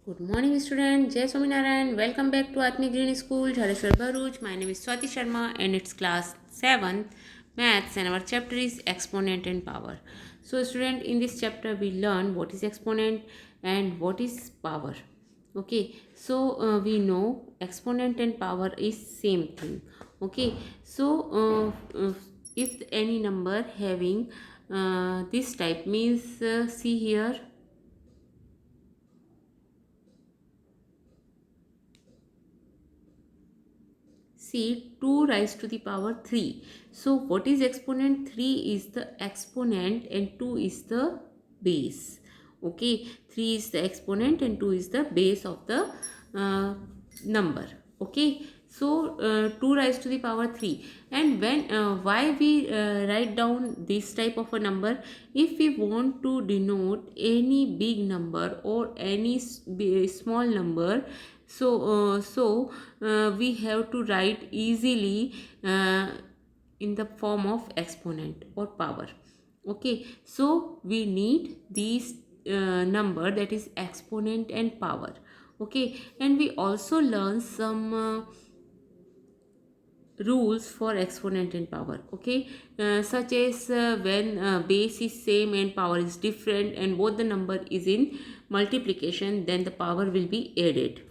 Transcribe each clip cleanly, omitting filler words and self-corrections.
Good morning, student. Jai Swaminarayan. Welcome back to Atmi Green School, Jhaleshwar Bharuch. My name is Swati Sharma and it's class 7th maths and our chapter is exponent and power. So, student, in this chapter we learn what is exponent and what is power. Okay, so we know exponent and power is same thing. Okay, so if any number having this type means see here. See 2 raised to the power 3. So what is exponent? 3 is the exponent and 2 is the base. Okay, 3 is the exponent and 2 is the base of the number. Okay, so 2 raised to the power 3. And when why we write down this type of a number? If we want to denote any big number or any small number, we have to write easily in the form of exponent or power. Okay, so we need these number, that is exponent and power. Okay, and we also learn some rules for exponent and power. Okay, such as when base is same and power is different and both the number is in multiplication, then the power will be added.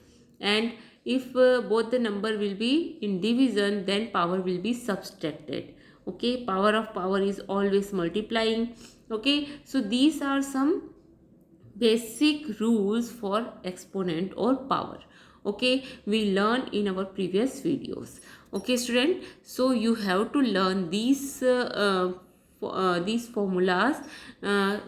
And if both the number will be in division, then power will be subtracted. Okay, power of power is always multiplying. Okay, so these are some basic rules for exponent or power. Okay, we learned in our previous videos. Okay, student, so you have to learn these formulas uh,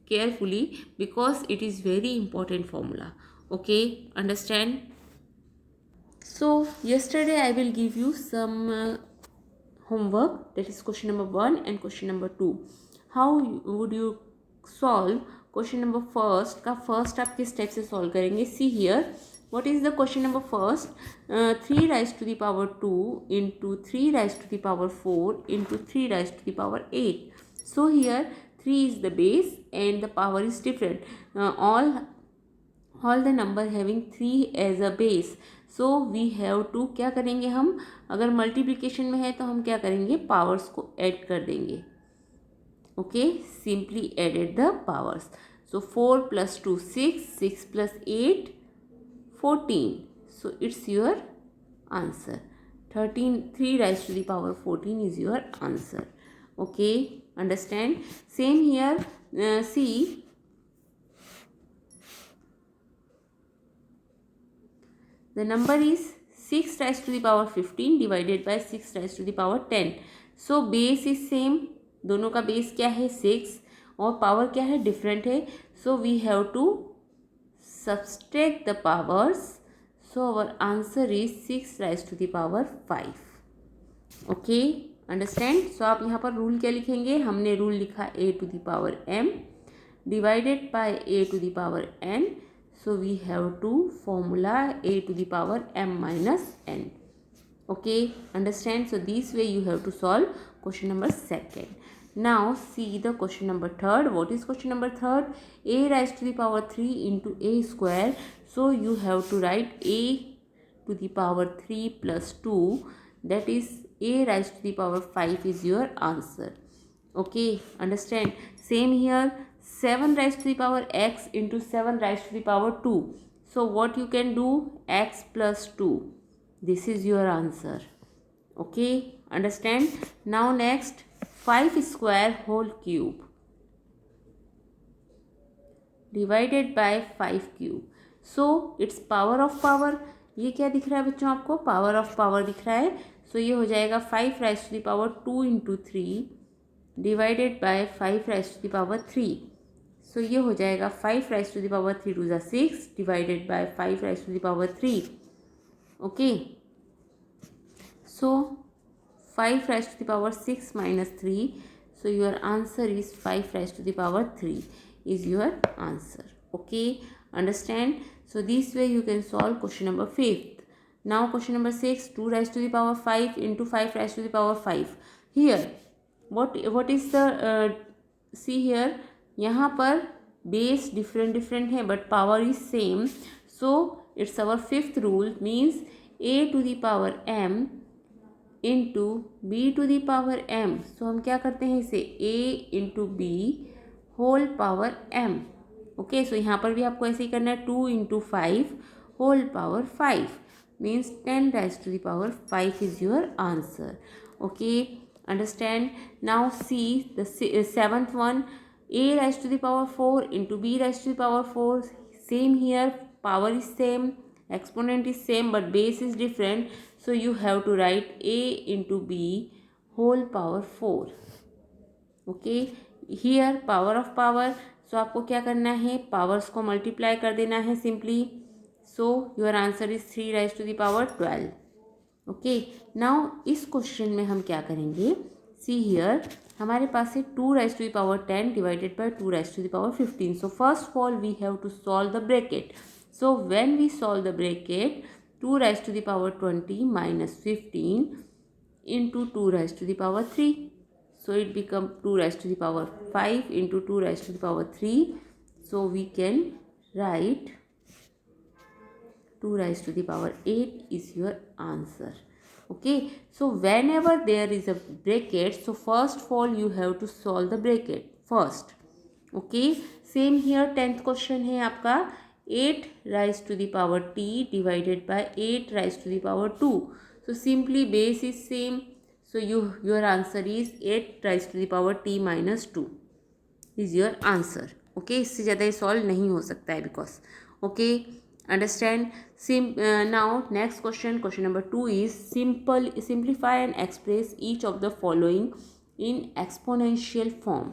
carefully, because it is very important formula. Okay, understand? So yesterday I will give you some homework, that is question number 1 and question number 2. How would you solve question number first का first आप किस type से solve करेंगे? See here, what is the question number first? 3 raised to the power 2 into 3 raised to the power 4 into 3 raised to the power 8. So here 3 is the base and the power is different. All the number having 3 as a base. So we have to क्या करेंगे हम? अगर multiplication में है तो हम क्या करेंगे? पावर्स को ऐड कर देंगे. Okay, simply added the powers. So 4 plus 2 6, 6 plus 8 14. So it's your answer. 3 raised to the power 14 is your answer. Okay, understand? Same here. See, the number is 6 raised to the power 15 divided by 6 raised to the power 10. So base is same. दोनों का base क्या है? 6 और power क्या है? Different है. So we have to subtract the powers. So our answer is 6 raised to the power 5. Okay, understand? So आप यहाँ पर रूल क्या लिखेंगे? हमने रूल लिखा a to the power m divided by a to the power n. So we have to formula a to the power m minus n. Okay, understand? So this way you have to solve question number 2nd. Now see the question number 3rd. What is question number 3rd? A raised to the power 3 into a square. So you have to write a to the power 3 plus 2, that is a raised to the power 5 is your answer. Okay, understand? Same here, 7 raised to the power x into 7 raised to the power 2. So what you can do? X plus 2. This is your answer. Okay, understand? Now next, 5 square whole cube divided by 5 cube. So it's power of power. ये क्या दिख रहा है बच्चों आपको? Power of power दिख रहा है. सो ये हो जाएगा 5 rise to the power 2 into 3 divided by 5 rise to the power 3. सो ये हो जाएगा 5 rise to the power 3 two ज़ा 6 divided by 5 rise to the power 3. Okay, so 5 raised to the power 6 minus 3. So your answer is 5 raised to the power 3 is your answer. Okay, understand? So this way you can solve question number 5th. Now question number 6, 2 raised to the power 5 into 5 raised to the power 5. Here what is the see here, यहाँ पर base different different है but power is same, so it's our fifth rule, means a to the power m into B to the power m। So हम क्या करते हैं इसे a into B whole power m। Okay, so यहाँ पर भी आपको ऐसे ही करना है, 2 into 5 whole power 5 means 10 raise to the power 5 is your answer. Okay, understand. Now see the seventh one, a raised to the power 4 into b raised to the power 4, same here, power is same, exponent is same but base is different, so you have to write a into b whole power 4। okay, here power of power, so आपको क्या करना है, powers को multiply कर देना है simply, so your answer is 3 raised to the power 12। Okay, now इस question में हम क्या करेंगे, सी हियर हमारे पास है 2 rise to the power 10 divided by 2 rise to the power 15। So first of all we have to solve the bracket. So when we solve the bracket, 2 rise to the power 20 minus 15 into 2 rise to the power 3, so it become 2 rise to the power 5 into 2 rise to the power 3, so we can write 2 raised to the power 8 is your answer। okay, so whenever there is a bracket, so first of all you have to solve the bracket first। okay, same here 10th question है आपका 8 raised to the power t divided by 8 raised to the power 2, so simply base is same, so your answer is 8 raised to the power t minus 2 is your answer। okay, इससे ज़्यादा ये solve नहीं हो सकता है because okay, understand। Now next question, question number 2 is simplify and express each of the following in exponential form।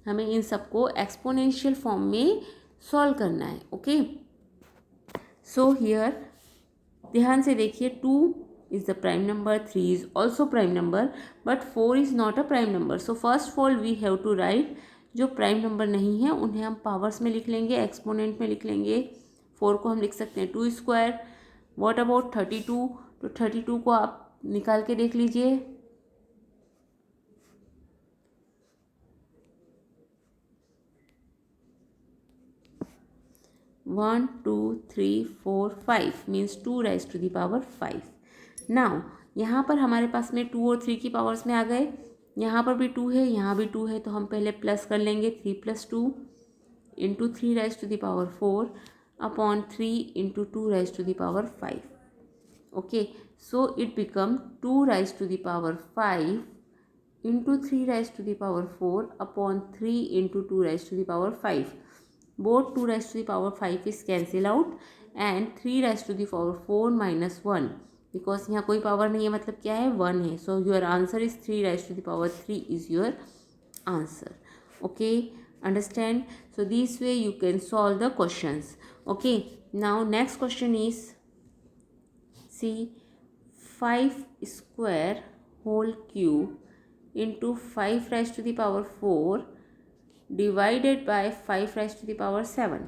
हमें इन सबको exponential form में सॉल्व करना है। ओके, सो हियर ध्यान से देखिए, 2 is the prime number, 3 is also prime number but 4 is not a prime number। so first of all we have to write जो prime number नहीं है उन्हें हम पावर्स में लिख लेंगे, एक्सपोनेंट में लिख लेंगे। 4 को हम लिख सकते हैं 2 स्क्वायर। व्हाट अबाउट 32, तो 32 को आप निकाल के देख लीजिए। One two three four 5 means 2 rise to the power 5। Now यहाँ पर हमारे पास में 2 और 3 की पावर्स में आ गए, यहाँ पर भी 2 है, यहाँ भी 2 है, तो हम पहले प्लस कर लेंगे 3 + 2 into 3 rise to the power 4 upon 3 into 2 rise to the power 5। Okay, so it become 2 rise to the power 5 into 3 rise to the power 4 upon 3 into 2 rise to the power 5। Both 2 rise to the power 5 is cancel out and 3 rise to the power 4 minus 1, because यहाँ कोई power नहीं है, मतलब क्या है 1 है। So your answer is 3 rise to the power 3 is your answer. Okay, understand. So this way you can solve the questions. Okay, now next question is C 5 square whole cube into 5 rise to the power 4 divided by 5 rise to the power 7।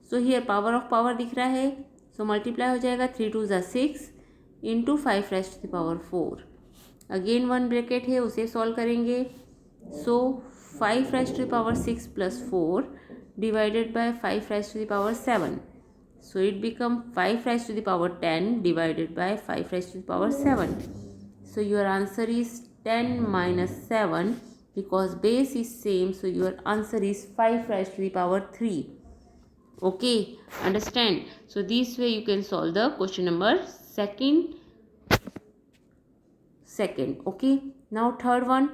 So here power of power दिख रहा है, so multiply हो जाएगा 3 2 ज़ा 6 into 5 rise to the power 4। Again 1 bracket है, उसे solve करेंगे। So 5 rise to the power 6 plus 4 divided by 5 rise to the power 7, so it become 5 raised to the power 10 divided by 5 raised to the power 7। so your answer is 10 minus 7 because base is same, so your answer is 5 raised to the power 3। okay, understand। so this way you can solve the question number second। okay, now third one,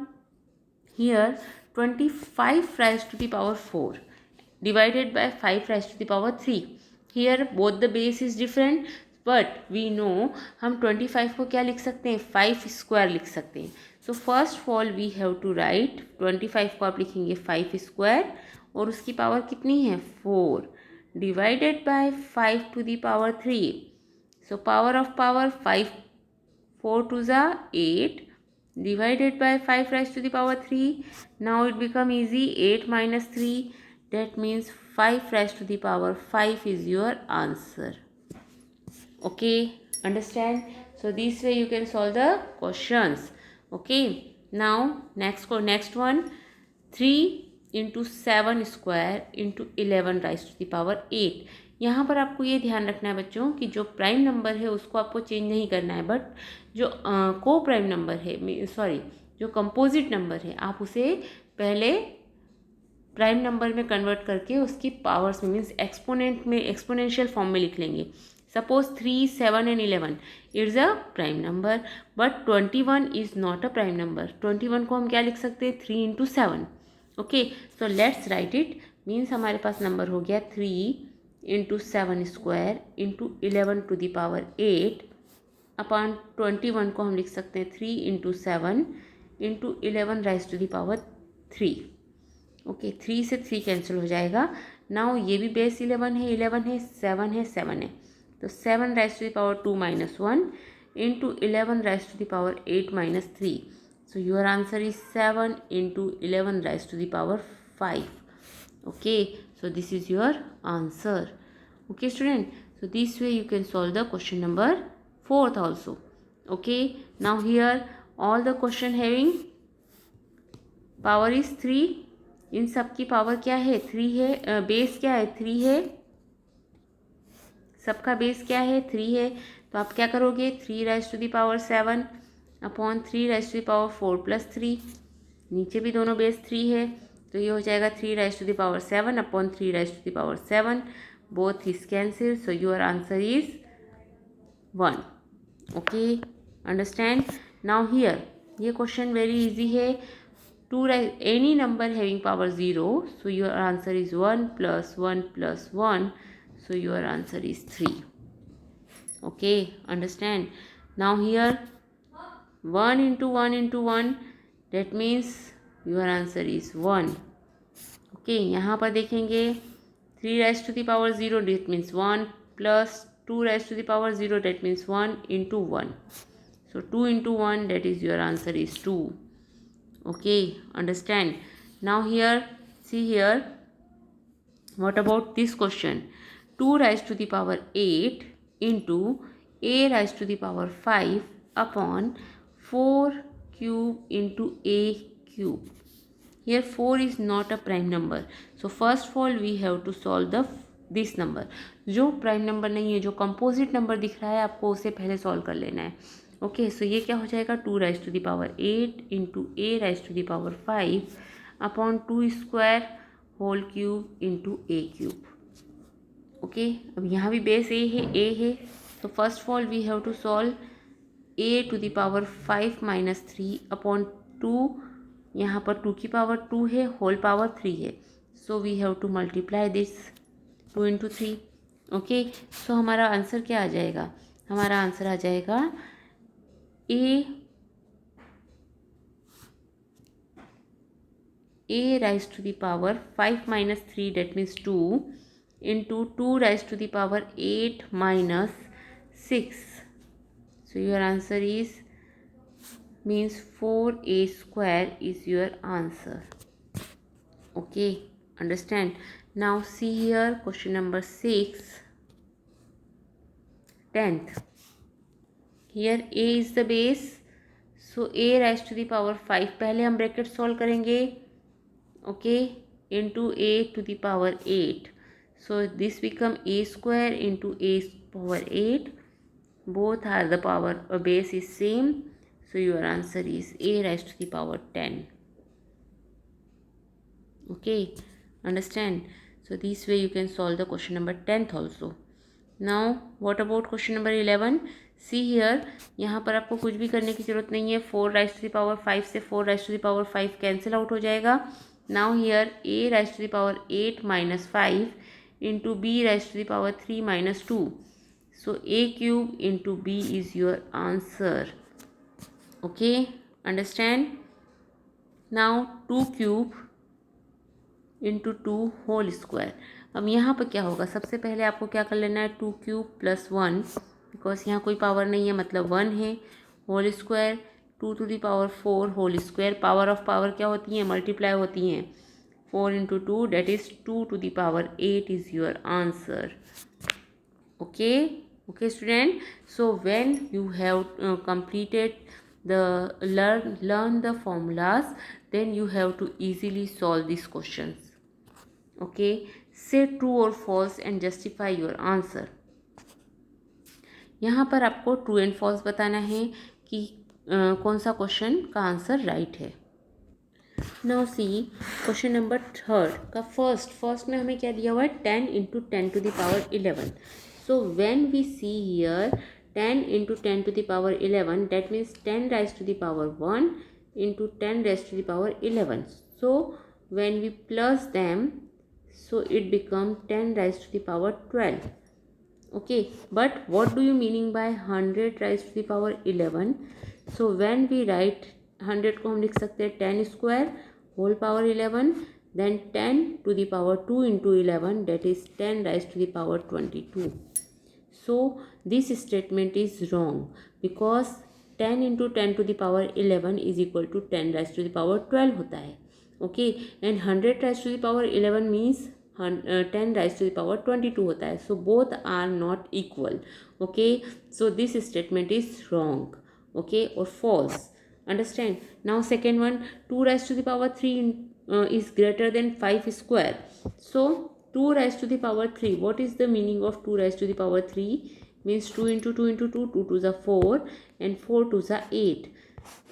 here 25 raised to the power 4 divided by 5 raised to the power 3। here both the base is different but we know हम 25 को क्या लिख सकते हैं, 5 square लिख सकते हैं। so first of all we have to write 25 को आप लिखेंगे 5 स्क्वायर और उसकी पावर कितनी है 4 divided by 5 to the power 3। so power of power 5 4 2 ज़ा 8 divided by 5 raised to the power 3। now it become easy, 8 minus 3, that means 5 raised to the power 5 is your answer। okay, understand। so this way you can solve the questions। okay, now next one, 3 into 7 square into 11 rise to the power 8। यहाँ पर आपको ये ध्यान रखना है बच्चों कि जो प्राइम नंबर है उसको आपको चेंज नहीं करना है, बट जो को प्राइम नंबर है, सॉरी जो कंपोजिट नंबर है, आप उसे पहले प्राइम नंबर में कन्वर्ट करके उसकी पावर्स में, मीन्स एक्सपोनेंट में, एक्सपोनेंशियल फॉर्म में लिख लेंगे। Suppose 3, 7 and 11 is a prime number, but 21 is not a prime number. 21 को हम क्या लिख सकते हैं, 3 into 7। Okay, so let's write it. Means हमारे पास नंबर हो गया 3 into 7 square into 11 to the power 8 upon 21 को हम लिख सकते हैं 3 into 7 into 11 rise to the power 3। Okay, 3 से 3 कैंसिल हो जाएगा। नाउ ये भी बेस 11 है, 11 है, 7 है, 7 है, तो 7 rise to the power 2 minus 1 into 11 rise to the power 8 minus 3। So your answer is 7 into 11 raised to the power 5. Okay, so this is your answer. Okay student, so this way you can solve the question number 4th also. Okay, now here all the question having power is 3. इन सब की power क्या है, 3 है, base क्या है, 3 है, सबका base क्या है, 3 है। तो आप क्या करोगे, 3 rise to the power 7 upon 3 rise to the power 4 plus 3, नीचे भी दोनों बेस 3 है, तो ये हो जाएगा 3 rise to the power 7 upon 3 rise to the power 7, both is cancel, so your answer is 1। Okay, understand. Now here ये question very easy है। Any number having power 0, so your answer is 1 plus 1 plus 1, so your answer is 3. Okay, understand. Now here 1 into 1 into 1, that means your answer is 1. Okay, यहाँ पर देखेंगे 3 raised to the power 0, that means 1 plus 2 raised to the power 0, that means 1 into 1. So 2 into 1, that is your answer is 2. Okay, understand. Now here, see here, what about this question? 2 raised to the power 8 into a raised to the power 5 upon 4 cube into a cube. Here 4 is not a prime number. So first of all we have to solve this number. जो prime number नहीं है, जो composite number दिख रहा है, आपको उसे पहले solve कर लेना है। ओके, सो ये क्या हो जाएगा, 2 rise to the power 8 into a rise to the power 5 upon 2 square whole cube into a cube. Okay, अब यहाँ भी बेस ए है, तो first of all we have to solve a to the power 5 minus 3 upon 2, यहाँ पर 2 की power 2 है, whole power 3 है, so we have to multiply this 2 into 3। Okay, so हमारा आंसर क्या आ जाएगा, हमारा आंसर आ जाएगा a raised to the power 5 minus 3, that means 2 into 2 raised to the power 8 minus 6. So your answer is means 4a square is your answer. Okay, understand. Now see here question number 6, 10th. Here a is the base, so a raised to the power 5 पहले हम bracket solve करेंगे, okay, into a to the power 8, so this become a square into a power 8, both are the power base is same, so your answer is a raised to the power 10. Okay, understand. So this way you can solve the question number 10th also. Now what about question number 11? See here, यहाँ पर आपको कुछ भी करने की जरूरत नहीं है, 4 राइज टू द पावर 5 से 4 rise to the power 5 cancel out हो जाएगा। Now here a raised to the power 8 minus 5 into b raised to the power 3 minus 2. So a cube into b is your answer. Okay, understand. Now 2 cube into 2 whole square. अब यहाँ पर क्या होगा, सबसे पहले आपको क्या कर लेना है, 2 क्यूब प्लस 1, बिकॉज यहाँ कोई पावर नहीं है मतलब 1 है, whole square 2 to the power 4 whole square, power of power क्या होती हैं, मल्टीप्लाई होती हैं, 4 into 2 that is 2 to the power 8 is your answer. Okay, okay student, so when you have completed learn the formulas, then you have to easily solve these questions. Okay, say true or false and justify your answer. यहाँ पर आपको true and false बताना है कि कौन सा question का answer right है. नाउ सी क्वेश्चन नंबर 3 का फर्स्ट में हमें क्या दिया हुआ है 10 into 10 to the power 11. So when we see here 10 into 10 to the power 11, that means 10 raise to the power 1 into 10 raise to the power 11. So when we plus them, so it become 10 raised to the power 12. Okay, but what do you meaning by 100 raised to the power 11? So when we write 100 को हम लिख सकते हैं 10 square whole power 11, then 10 to the power 2 into 11, that is 10 raised to the power 22. So this statement is wrong because 10 into 10 to the power 11 is equal to 10 raised to the power 12 होता है. Okay, and 100 raised to the power 11 means 10 raised to the power 22 होता है. So both are not equal. Okay, so this statement is wrong. Okay, or false. Understand? Now second one, 2 raised to the power 3 is greater than 5 square. So 2 raised to the power 3, what is the meaning of 2 raised to the power 3? Means 2 into 2 into 2, 2 to the 4 and 4 to the 8.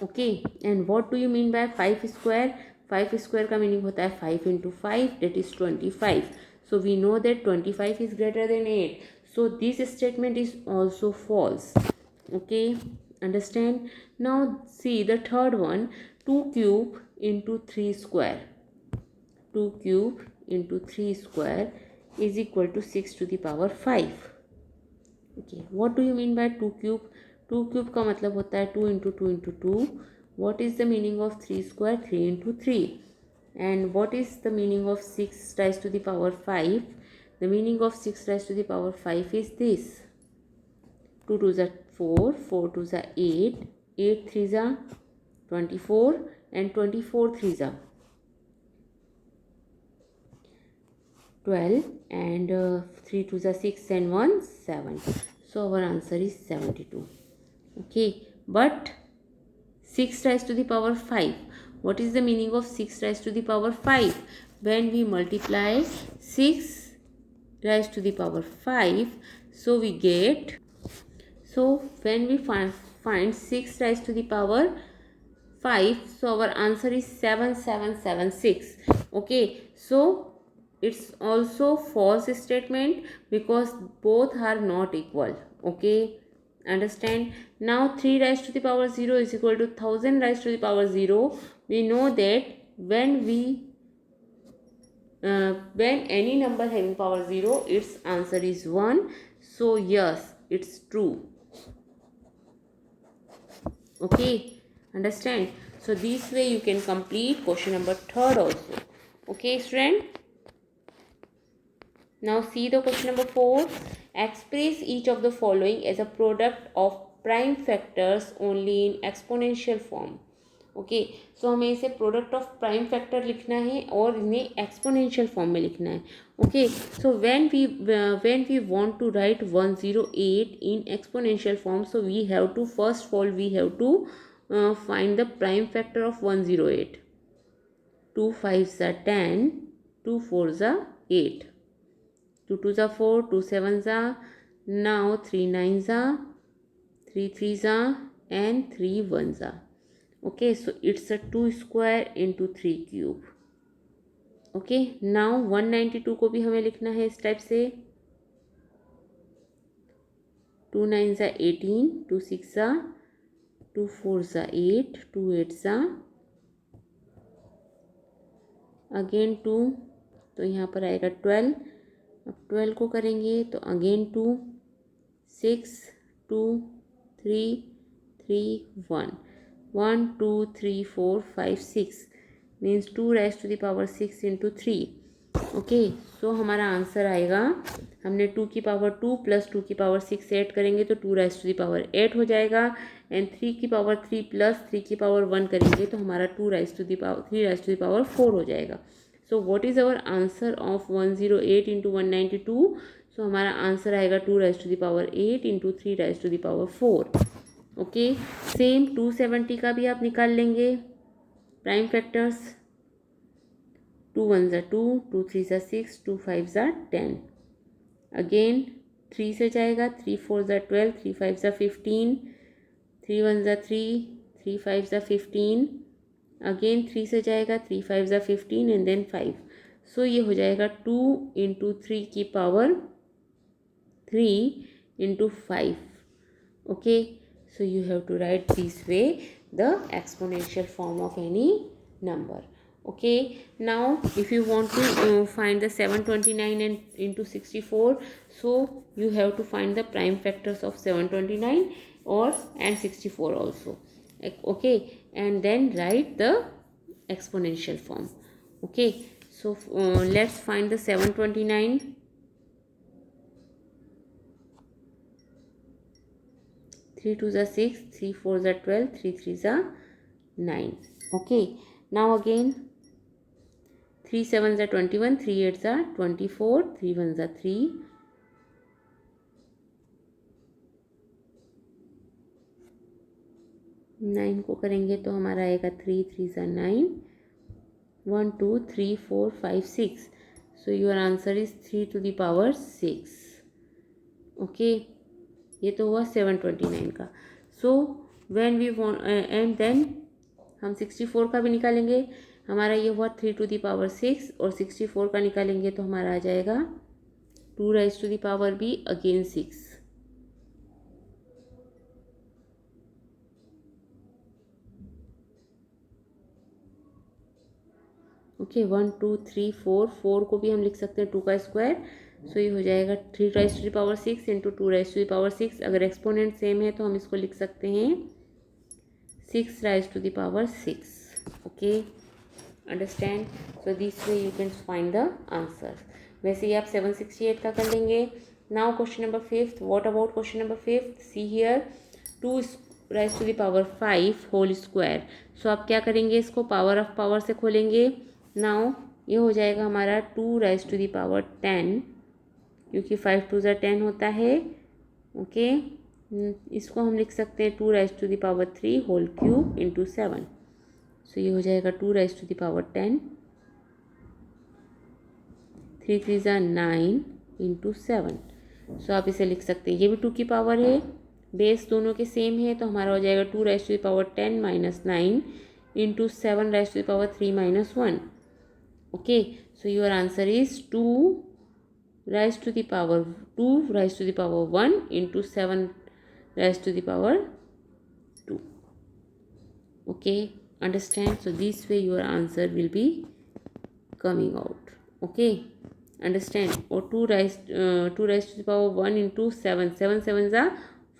Okay, and what do you mean by 5 square? 5 square का meaning होता है 5 into 5, that is 25. So we know that 25 is greater than 8. So this statement is also false. Okay, understand? Now see the third one, 2 cube into 3 square. 2 cube into 3 square is equal to 6 to the power 5. Okay, what do you mean by 2 cube? 2 cube का मतलब होता है 2 into 2 into 2. What is the meaning of 3 square? 3 into 3. And what is the meaning of 6 raised to the power 5? The meaning of 6 raised to the power 5 is this. 2 to the 4, 4 to the 8, 8 3 the 24 and 24 3 the 12 and 3 to the 6 and 1 7. So our answer is 72. Okay, but 6 raised to the power 5. What is the meaning of 6 raised to the power 5? When we multiply 6 raised to the power 5, so we get, so when we find 6 raised to the power 5, so our answer is 7776. Okay, so it's also false statement because both are not equal. Okay, understand? Now 3 raised to the power 0 is equal to 1000 raised to the power 0. We know that when any number having power 0, its answer is 1. So yes, it's true. Okay, understand? So this way you can complete question number 3 also. Okay, student? Now see the question number 4. Express each of the following as a product of prime factors only in exponential form. Okay, so हमें इसे product of prime factor लिखना है और इन्हें exponential form में लिखना है. Okay, so when we want to write 108 in exponential form, so we have to first of all we have to find the prime factor of 108. 2 5s are 10, 2 4s are 8, 2 2s are 4, 2 7s are, now 3 9s are, 3 3s are and 3 1s are. Okay, so it's a 2 square into 3 cube. Okay, now 192 को भी हमें लिखना है इस type से. 2 9s are 18, 2 6s are, 2 4s are 8, 2 8s are again 2, तो यहाँ पर आएगा 12. अब 12 को करेंगे तो again 2 6 2 3 3 1 1 2 3 4 5 6 means 2 raised to the power 6 into 3. Okay, so हमारा आंसर आएगा, हमने 2 की पावर 2 प्लस 2 की पावर 6 ऐड करेंगे तो 2 raised to the power 8 हो जाएगा. एंड 3 की पावर 3 प्लस 3 की पावर 1 करेंगे तो हमारा 3 raised to the power 4 हो जाएगा. So what is our answer of 108 into 192? सो हमारा आंसर आएगा 2 raised to the power 8 into 3 raised to the power 4. Okay, same 270 का भी आप निकाल लेंगे प्राइम फैक्टर्स। 2 1 ज़ा 2, 2 3 ज़ा 6, 2 5 ज़ा 10। अगेन 3 से जाएगा, 3 4 ज़ा 12, 3 5 ज़ा 15, 3 1 ज़ा 3, 3 5 ज़ा 15। अगेन 3 से जाएगा, 3 5 ज़ा 15 एंड देन 5। सो ये हो जाएगा 2 इंटू 3 की power 3 into 5. Okay, so you have to write this way the exponential form of any number. Okay, now if you want to find the 729 and into 64, so you have to find the prime factors of 729 or and 64 also. Okay, and then write the exponential form. Okay, so let's find the 729. 3 2 ज़ा 6, 3 4 ज़ा 12, 3 3 ज़ा 9. Okay, now again 3 7 ज़ा 21, 3 8 ज़ा 24, 3 1 ज़ा 3, 9 को करेंगे तो हमारा आएगा 3 3 ज़ा 9, 1 2 3 4 5 6. So your answer is 3 to the power 6. Okay, ये तो हुआ 729 का. So when we want and then हम 64 का भी निकालेंगे. हमारा ये हुआ 3 टू दी पावर 6 और 64 का निकालेंगे तो हमारा आ जाएगा 2 rise to the power be again 6. Okay, 1 2 3 4, 4 को भी हम लिख सकते हैं 2 का स्क्वायर. सो ये हो जाएगा 3 rise to the power 6 into 2 rise to the power 6. अगर एक्सपोनेंट सेम है तो हम इसको लिख सकते हैं 6 raise to the power 6. Okay, understand. So this way you can find the answer. वैसे ही आप 768 का कर लेंगे. Now question number 5. What about question number 5? See here 2 rise to the power 5 whole square. So आप क्या करेंगे, इसको पावर ऑफ पावर से खोलेंगे. नाउ ये हो जाएगा हमारा 2 राइज टू दी पावर 10, क्योंकि 5 2 ज़ा 10 होता है. ओके, इसको हम लिख सकते हैं 2 rise to the power 3 whole cube into 7. So ये हो जाएगा 2 राइज टू दी पावर 10, 3 3 ज़ा 9 इंटू 7. सो आप इसे लिख सकते हैं, ये भी 2 की पावर है, बेस दोनों के सेम है, तो हमारा हो जाएगा 2 rise to the power 10 minus 9 into 7 rise to the power 3 minus 1. Okay, so your answer is 2 rise to the power 1 into 7 rise to the power 2. Okay, understand. So this way your answer will be coming out. Okay, understand. और 2 rise to the power 1 into 7, 7 7 ज़ा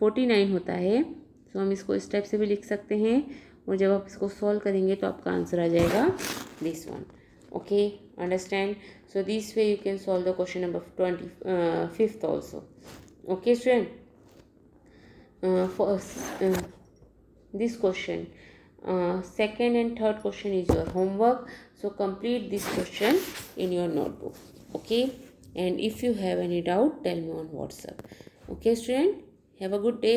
49 होता है. तो हम इसको इस type से भी लिख सकते हैं, और जब आप इसको सॉल्व करेंगे तो आपका आंसर आ जाएगा this one. Okay, understand. So this way you can solve the question number 25th also. Okay student, this question, second and third question is your homework. So complete this question in your notebook. Okay, and if you have any doubt, tell me on WhatsApp. Okay student, have a good day.